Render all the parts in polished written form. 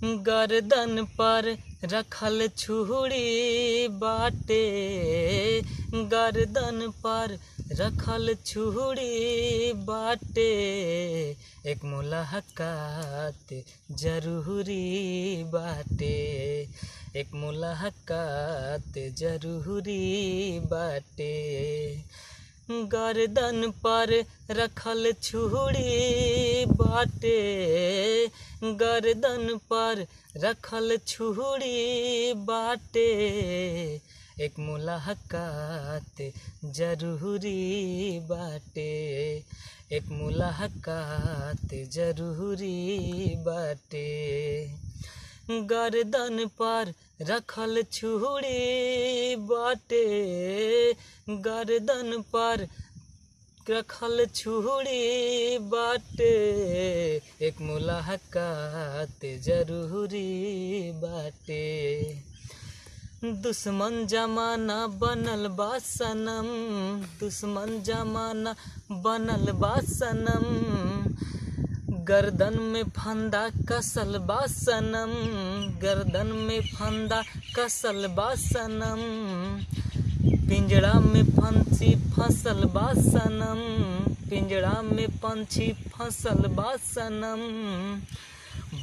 गर्दन पर रखल छुरी बाटे, गर्दन पर रखल छुरी बाटे, एक मुलाकात जरूरी बाटे, एक मुलाकात जरूरी बाटे। गर्दन पर रखल छुरी बाटे, गर्दन पर रखल छुरी बाटे, एक मुलाकात जरूरी बाटे, एक मुलाकात जरूरी बाटे। गर्दन पर रखल छुरी बाटे, गर्दन पर रखल छुरी बाटे, एक मुलाकात जरूरी बाटे। दुश्मन जमाना बनल बा सनम, दुश्मन जमाना बनल बा सनम, गर्दन में फंदा कसल बा सनम, गर्दन में फंदा कसल बा सनम, पिंजड़ा में पंछी फसल बा सनम, पिंजड़ा में पंछी फसल बा सनम।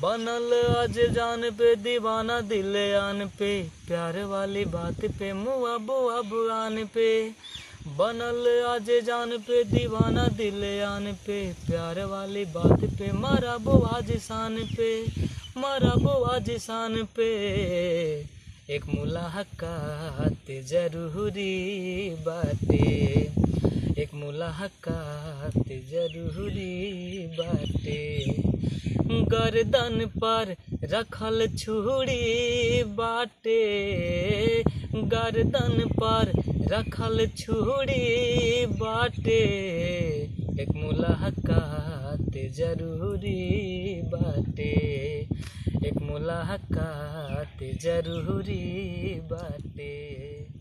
बनल आज जान पे दीवाना दिल आन पे, प्यार वाली बात पे मुआ बुआ बुआन पे। बनल आज जान पे दीवाना दिल आन पे, प्यार वाली बात पे मारा बुआ जिसान पे, मारा बुआ जिसान पे। एक मुलाकात जरूरी बाटे, एक मुलाकात जरूरी बाटे। गर्दन पर रखल छुरी बाटे, गर्दन पर रखल छुरी बाटे, एक मुलाकात जरूरी बाटे, एक मुलाकात जरूरी बाटे।